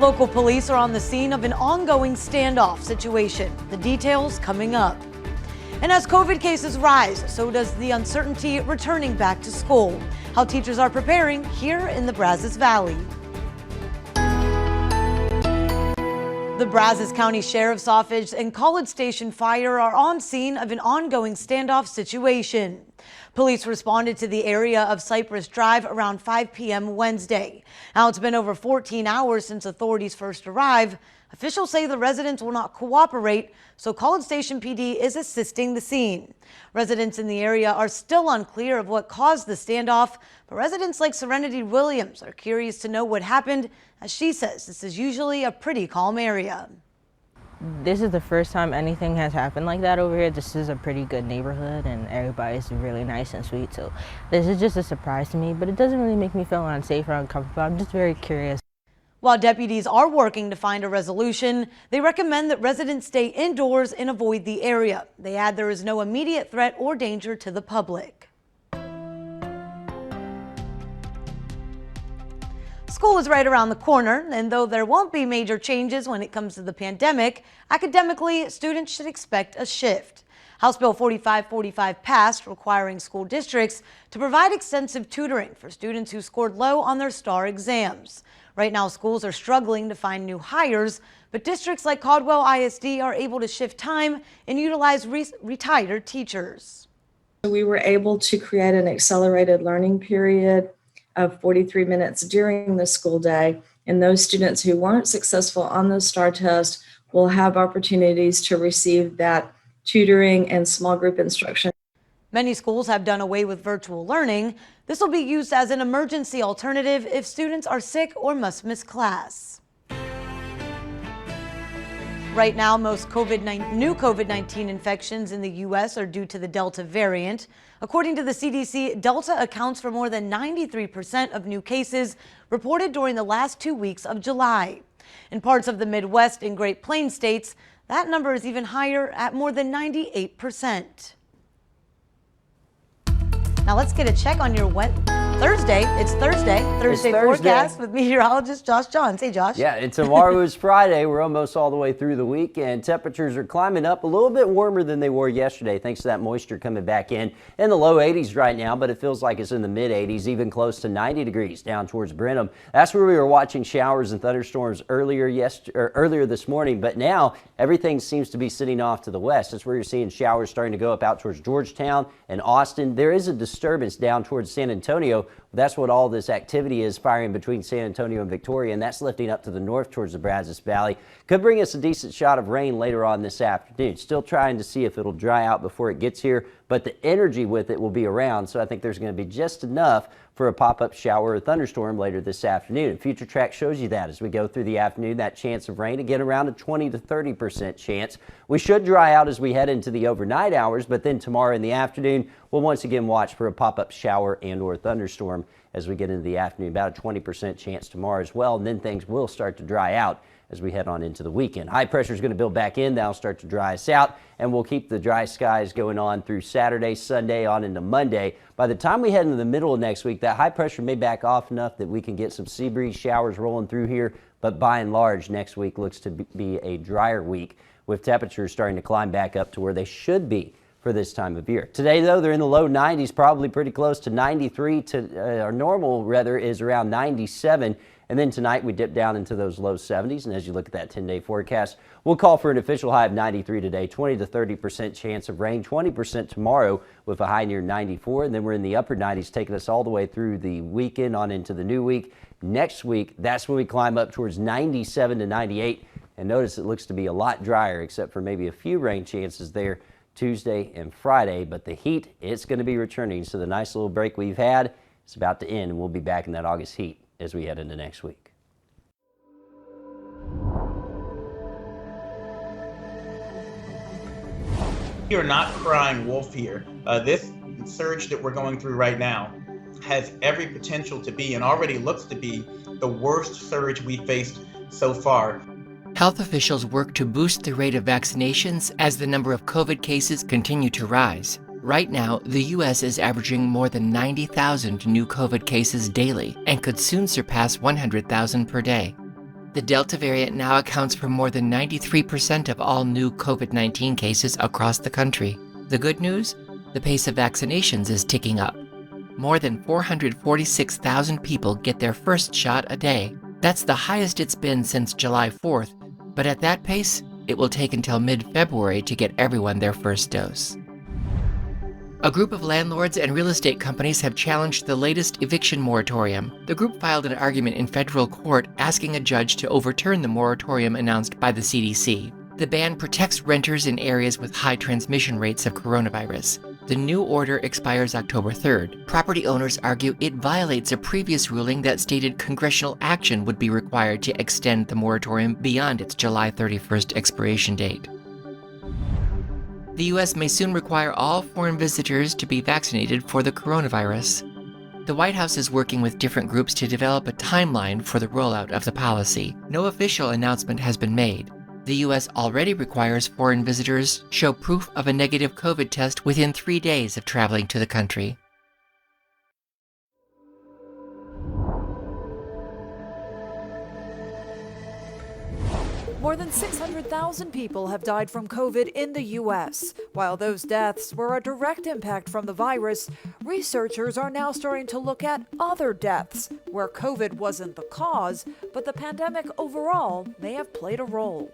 Local police are on the scene of an ongoing standoff situation. The details coming up. And as COVID cases rise, so does the uncertainty returning back to school. How teachers are preparing here in the Brazos Valley. The Brazos County Sheriff's Office and College Station Fire are on scene of an ongoing standoff situation. Police responded to the area of Cypress Drive around 5 p.m. Wednesday. Now it's been over 14 hours since authorities first arrived. Officials say the residents will not cooperate, so College Station PD is assisting the scene. Residents in the area are still unclear of what caused the standoff, but residents like Serenity Williams are curious to know what happened, as she says this is usually a pretty calm area. This is the first time anything has happened like that over here. This is a pretty good neighborhood and everybody's really nice and sweet, so this is just a surprise to me, but it doesn't really make me feel unsafe or uncomfortable. I'm just very curious. While deputies are working to find a resolution, they recommend that residents stay indoors and avoid the area. They add there is no immediate threat or danger to the public. School is right around the corner, and though there won't be major changes when it comes to the pandemic, academically, students should expect a shift. House Bill 4545 passed, requiring school districts to provide extensive tutoring for students who scored low on their STAR exams. Right now, schools are struggling to find new hires, but districts like Caldwell ISD are able to shift time and utilize retired teachers. We were able to create an accelerated learning period of 43 minutes during the school day, and those students who weren't successful on the STAR test will have opportunities to receive that tutoring and small group instruction. Many schools have done away with virtual learning. This will be used as an emergency alternative if students are sick or must miss class. Right now, most new COVID-19 infections in the U.S. are due to the Delta variant. According to the CDC, Delta accounts for more than 93% of new cases reported during the last 2 weeks of July. In parts of the Midwest and Great Plains states, that number is even higher at more than 98%. Now let's get a check on your Thursday. It's Thursday forecast with meteorologist Josh Johns. Hey, Josh. Yeah, and tomorrow is Friday. We're almost all the way through the week, and temperatures are climbing up a little bit warmer than they were yesterday, thanks to that moisture coming back in the low 80s right now, but it feels like it's in the mid 80s, even close to 90 degrees down towards Brenham. That's where we were watching showers and thunderstorms earlier this morning, but now everything seems to be sitting off to the west. That's where you're seeing showers starting to go up out towards Georgetown and Austin. There is a disturbance down towards San Antonio. That's what all this activity is, firing between San Antonio and Victoria, and that's lifting up to the north towards the Brazos Valley. Could bring us a decent shot of rain later on this afternoon. Still trying to see if it'll dry out before it gets here, but the energy with it will be around, so I think there's going to be just enough for a pop-up shower or thunderstorm later this afternoon. And Future Track shows you that as we go through the afternoon, that chance of rain, again, around a 20 to 30% chance. We should dry out as we head into the overnight hours, but then tomorrow in the afternoon, we'll once again watch for a pop-up shower and or thunderstorm as we get into the afternoon. About a 20% chance tomorrow as well, and then things will start to dry out as we head on into the weekend. High pressure is going to build back in. That'll start to dry us out, and we'll keep the dry skies going on through Saturday, Sunday, on into Monday. By the time we head into the middle of next week, that high pressure may back off enough that we can get some sea breeze showers rolling through here, but by and large, next week looks to be a drier week with temperatures starting to climb back up to where they should be for this time of year. Today, though, they're in the low 90s, probably pretty close to 93. Our normal weather is around 97. And then tonight we dip down into those low 70s. And as you look at that 10-day forecast, we'll call for an official high of 93 today, 20 to 30% chance of rain, 20% tomorrow with a high near 94. And then we're in the upper 90s, taking us all the way through the weekend on into the new week. Next week, that's when we climb up towards 97 to 98. And notice it looks to be a lot drier, except for maybe a few rain chances there Tuesday and Friday. But the heat, it's going to be returning. So the nice little break we've had is about to end, and we'll be back in that August heat as we head into next week. We are not crying wolf here. This surge that we're going through right now has every potential to be, and already looks to be, the worst surge we faced so far. Health officials work to boost the rate of vaccinations as the number of COVID cases continue to rise. Right now, the U.S. is averaging more than 90,000 new COVID cases daily and could soon surpass 100,000 per day. The Delta variant now accounts for more than 93% of all new COVID-19 cases across the country. The good news? The pace of vaccinations is ticking up. More than 446,000 people get their first shot a day. That's the highest it's been since July 4th, but at that pace, it will take until mid-February to get everyone their first dose. A group of landlords and real estate companies have challenged the latest eviction moratorium. The group filed an argument in federal court asking a judge to overturn the moratorium announced by the CDC. The ban protects renters in areas with high transmission rates of coronavirus. The new order expires October 3rd. Property owners argue it violates a previous ruling that stated congressional action would be required to extend the moratorium beyond its July 31st expiration date. The U.S. may soon require all foreign visitors to be vaccinated for the coronavirus. The White House is working with different groups to develop a timeline for the rollout of the policy. No official announcement has been made. The U.S. already requires foreign visitors show proof of a negative COVID test within 3 days of traveling to the country. More than 600,000 people have died from COVID in the U.S. While those deaths were a direct impact from the virus, researchers are now starting to look at other deaths where COVID wasn't the cause, but the pandemic overall may have played a role.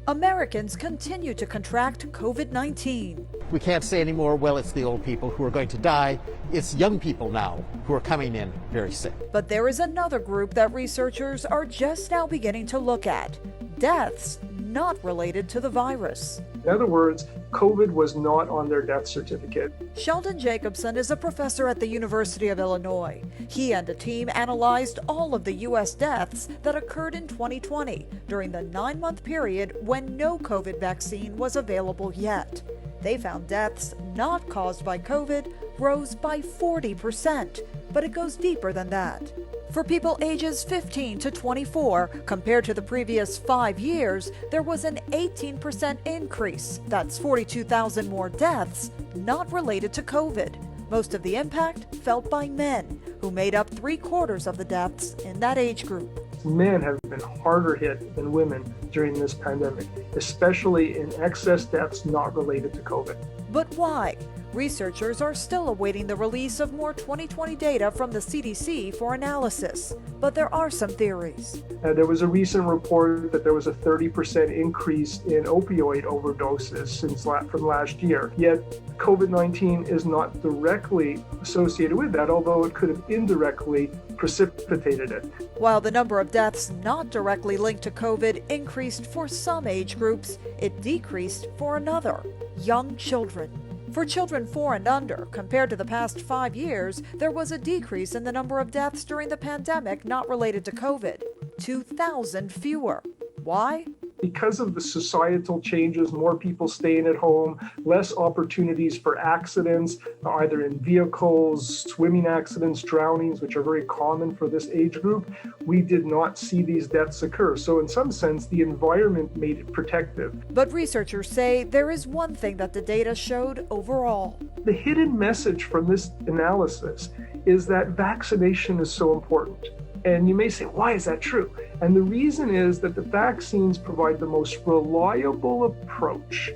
Americans continue to contract COVID-19. We can't say anymore, well, it's the old people who are going to die. It's young people now who are coming in very sick. But there is another group that researchers are just now beginning to look at. Deaths not related to the virus. In other words, COVID was not on their death certificate. Sheldon Jacobson is a professor at the University of Illinois. He and a team analyzed all of the U.S. deaths that occurred in 2020 during the 9-month period when no COVID vaccine was available yet. They found deaths not caused by COVID rose by 40%, but it goes deeper than that. For people ages 15 to 24, compared to the previous 5 years, there was an 18% increase. That's 42,000 more deaths not related to COVID. Most of the impact felt by men, who made up 3/4 of the deaths in that age group. Men have been harder hit than women during this pandemic, especially in excess deaths not related to COVID. But why? Researchers are still awaiting the release of more 2020 data from the CDC for analysis, but there are some theories. There was a recent report that there was a 30% increase in opioid overdoses from last year. Yet COVID-19 is not directly associated with that, although it could have indirectly precipitated it. While the number of deaths not directly linked to COVID increased for some age groups, it decreased for another: young children. For children 4 and under, compared to the past 5 years, there was a decrease in the number of deaths during the pandemic not related to COVID. 2,000 fewer. Why? Because of the societal changes, more people staying at home, less opportunities for accidents, either in vehicles, swimming accidents, drownings, which are very common for this age group, we did not see these deaths occur. So in some sense, the environment made it protective. But researchers say there is one thing that the data showed overall. The hidden message from this analysis is that vaccination is so important. And you may say, why is that true? And the reason is that the vaccines provide the most reliable approach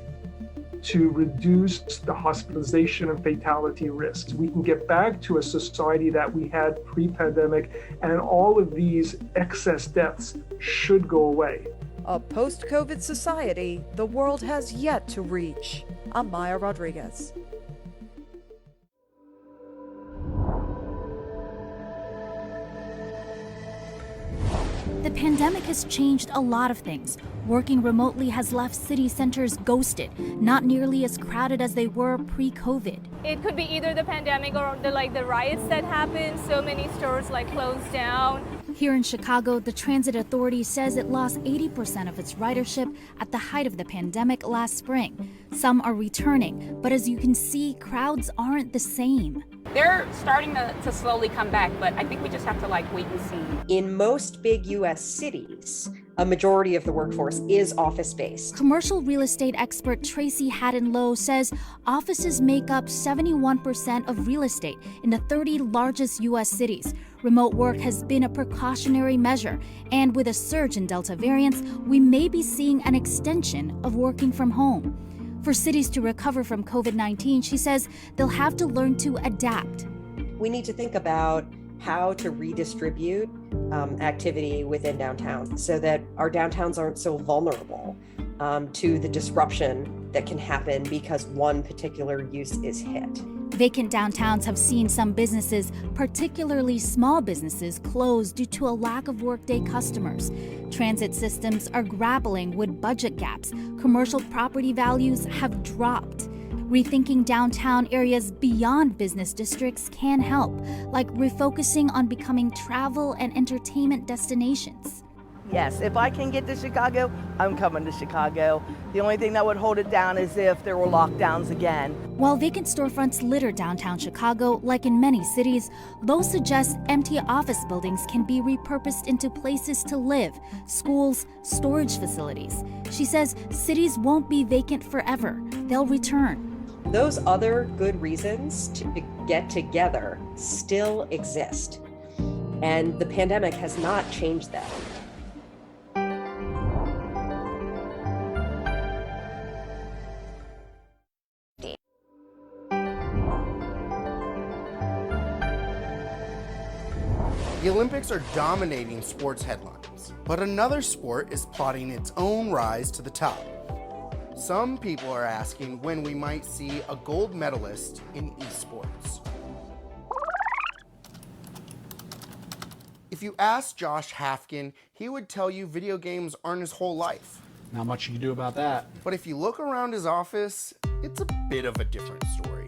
to reduce the hospitalization and fatality risks. We can get back to a society that we had pre-pandemic, and all of these excess deaths should go away. A post-COVID society the world has yet to reach. I'm Maya Rodriguez. The pandemic has changed a lot of things. Working remotely has left city centers ghosted, not nearly as crowded as they were pre-COVID. It could be either the pandemic or the riots that happened. So many stores closed down. Here in Chicago, the Transit Authority says it lost 80% of its ridership at the height of the pandemic last spring. Some are returning, but as you can see, crowds aren't the same. They're starting to slowly come back, but I think we just have to wait and see. In most big US cities, a majority of the workforce is office-based. Commercial real estate expert Tracy Haddon-Lowe says offices make up 71% of real estate in the 30 largest US cities. Remote work has been a precautionary measure, and with a surge in Delta variants, we may be seeing an extension of working from home. For cities to recover from COVID-19, she says they'll have to learn to adapt. We need to think about how to redistribute activity within downtown so that our downtowns aren't so vulnerable to the disruption that can happen because one particular use is hit. Vacant downtowns have seen some businesses, particularly small businesses, close due to a lack of workday customers. Transit systems are grappling with budget gaps. Commercial property values have dropped. Rethinking downtown areas beyond business districts can help, like refocusing on becoming travel and entertainment destinations. Yes, if I can get to Chicago, I'm coming to Chicago. The only thing that would hold it down is if there were lockdowns again. While vacant storefronts litter downtown Chicago, like in many cities, Lowe suggests empty office buildings can be repurposed into places to live, schools, storage facilities. She says cities won't be vacant forever. They'll return. Those other good reasons to get together still exist, and the pandemic has not changed that. The Olympics are dominating sports headlines, but another sport is plotting its own rise to the top. Some people are asking when we might see a gold medalist in esports. If you ask Josh Hafkin, he would tell you video games aren't his whole life. Not much you can do about that. But if you look around his office, it's a bit of a different story.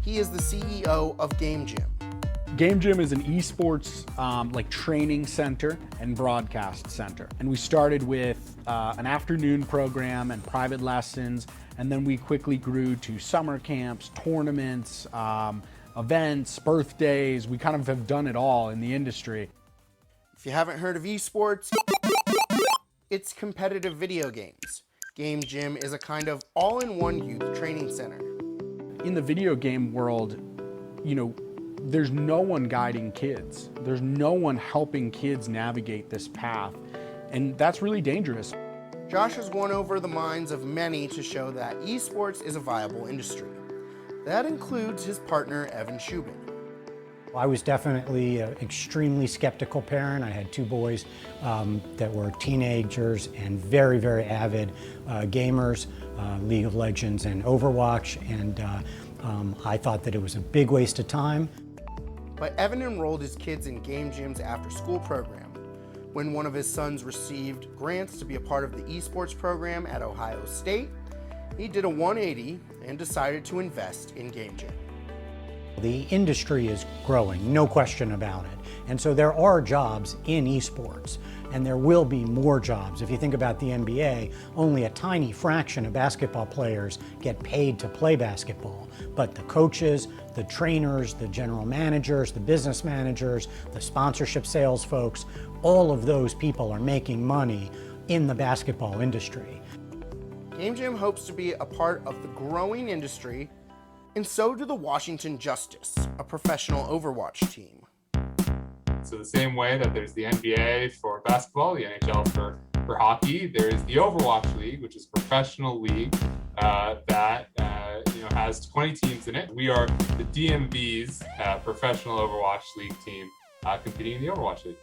He is the CEO of Game Gym. Game Gym is an esports training center and broadcast center. And we started with an afternoon program and private lessons, and then we quickly grew to summer camps, tournaments, events, birthdays. We kind of have done it all in the industry. If you haven't heard of esports, it's competitive video games. Game Gym is a kind of all-in-one youth training center. In the video game world, there's no one guiding kids. There's no one helping kids navigate this path, and that's really dangerous. Josh has won over the minds of many to show that esports is a viable industry. That includes his partner, Evan Shubin. I was definitely an extremely skeptical parent. I had two boys that were teenagers and very, very avid gamers, League of Legends and Overwatch, and I thought that it was a big waste of time. But Evan enrolled his kids in Game Gym's after-school program. When one of his sons received grants to be a part of the esports program at Ohio State, he did a 180 and decided to invest in Game Gym. The industry is growing, no question about it. And so there are jobs in esports, and there will be more jobs. If you think about the NBA, only a tiny fraction of basketball players get paid to play basketball. But the coaches, the trainers, the general managers, the business managers, the sponsorship sales folks, all of those people are making money in the basketball industry. Game Gym hopes to be a part of the growing industry, and so do the Washington Justice, a professional Overwatch team. So the same way that there's the NBA for basketball, the NHL for hockey, there's the Overwatch League, which is a professional league that has 20 teams in it. We are the DMV's professional Overwatch League team competing in the Overwatch League.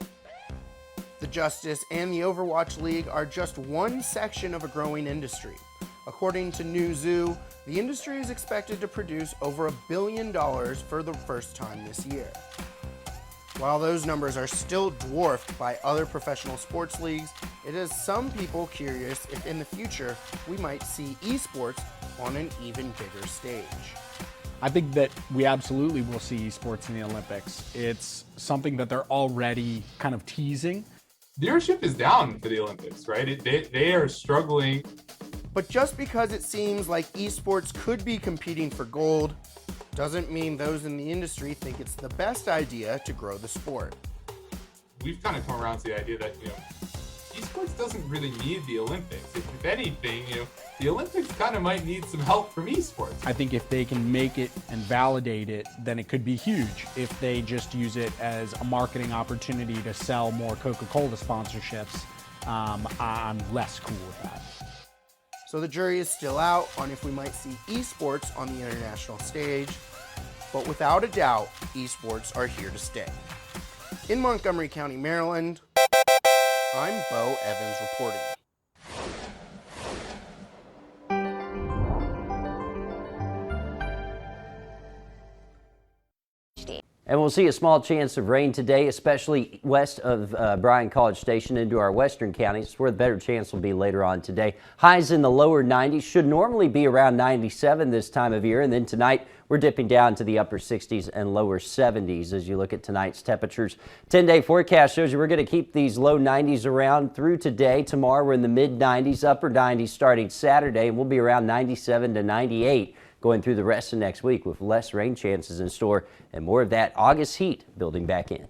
The Justice and the Overwatch League are just one section of a growing industry. According to Newzoo, the industry is expected to produce over $1 billion for the first time this year. While those numbers are still dwarfed by other professional sports leagues, it has some people curious if in the future we might see esports on an even bigger stage. I think that we absolutely will see esports in the Olympics. It's something that they're already kind of teasing. Viewership is down for the Olympics, right? They are struggling But just because it seems like esports could be competing for gold, doesn't mean those in the industry think it's the best idea to grow the sport. We've kind of come around to the idea that, esports doesn't really need the Olympics. If anything, the Olympics kind of might need some help from esports. I think if they can make it and validate it, then it could be huge. If they just use it as a marketing opportunity to sell more Coca-Cola sponsorships, I'm less cool with that. So the jury is still out on if we might see esports on the international stage, but without a doubt, esports are here to stay. In Montgomery County, Maryland, I'm Bo Evans reporting. And we'll see a small chance of rain today, especially west of Bryan College Station into our western counties, where the better chance will be later on today. Highs in the lower 90s, should normally be around 97 this time of year. And then tonight, we're dipping down to the upper 60s and lower 70s as you look at tonight's temperatures. 10-day forecast shows you we're going to keep these low 90s around through today. Tomorrow, we're in the mid-90s, upper 90s starting Saturday, and we'll be around 97 to 98. Going through the rest of next week with less rain chances in store and more of that August heat building back in.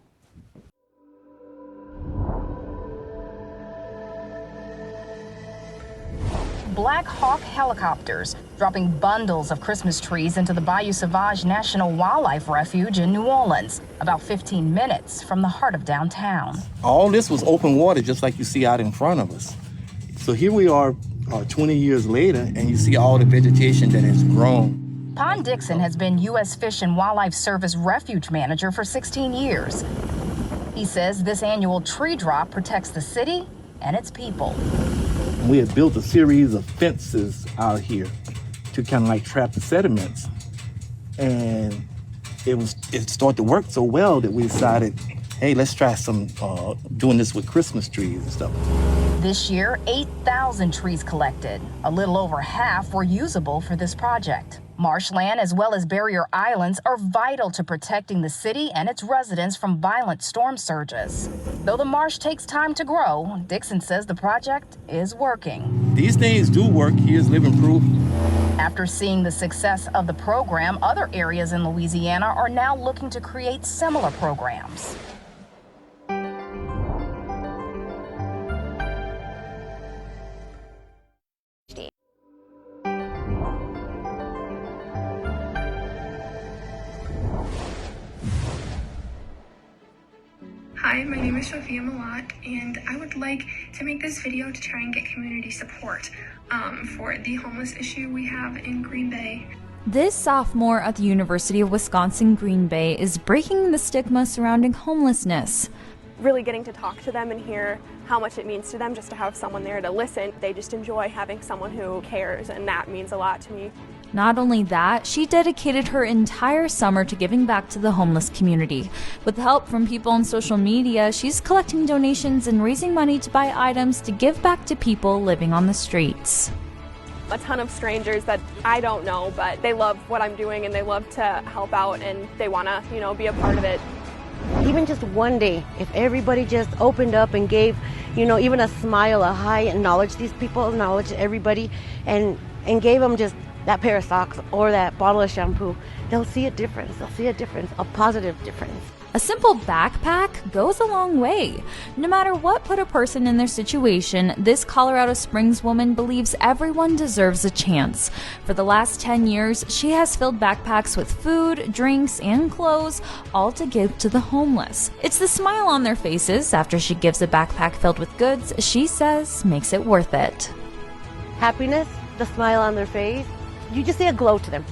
Black Hawk helicopters dropping bundles of Christmas trees into the Bayou Sauvage National Wildlife Refuge in New Orleans, about 15 minutes from the heart of downtown. All this was open water, just like you see out in front of us. So here we are 20 years later, and you see all the vegetation that has grown. Pon Dixon has been U.S. Fish and Wildlife Service refuge manager for 16 years. He says this annual tree drop protects the city and its people. We had built a series of fences out here to kind of like trap the sediments. And it started to work so well that we decided, hey, let's try some doing this with Christmas trees and stuff. This year, 8,000 trees collected. A little over half were usable for this project. Marshland as well as barrier islands are vital to protecting the city and its residents from violent storm surges. Though the marsh takes time to grow, Dixon says the project is working. These things do work. Here's living proof. After seeing the success of the program, other areas in Louisiana are now looking to create similar programs. Hi, my name is Sophia Malak, and I would like to make this video to try and get community support for the homeless issue we have in Green Bay. This sophomore at the University of Wisconsin-Green Bay is breaking the stigma surrounding homelessness. Really getting to talk to them and hear how much it means to them just to have someone there to listen. They just enjoy having someone who cares, and that means a lot to me. Not only that, she dedicated her entire summer to giving back to the homeless community. With help from people on social media, she's collecting donations and raising money to buy items to give back to people living on the streets. A ton of strangers that I don't know, but they love what I'm doing and they love to help out and they want to, be a part of it. Even just one day, if everybody just opened up and gave, even a smile, a hi, acknowledge these people, acknowledge everybody, and gave them just that pair of socks or that bottle of shampoo, they'll see a difference. They'll see a difference, a positive difference. A simple backpack goes a long way. No matter what put a person in their situation, this Colorado Springs woman believes everyone deserves a chance. For the last 10 years, she has filled backpacks with food, drinks, and clothes, all to give to the homeless. It's the smile on their faces after she gives a backpack filled with goods she says makes it worth it. Happiness, the smile on their face, you just see a glow to them.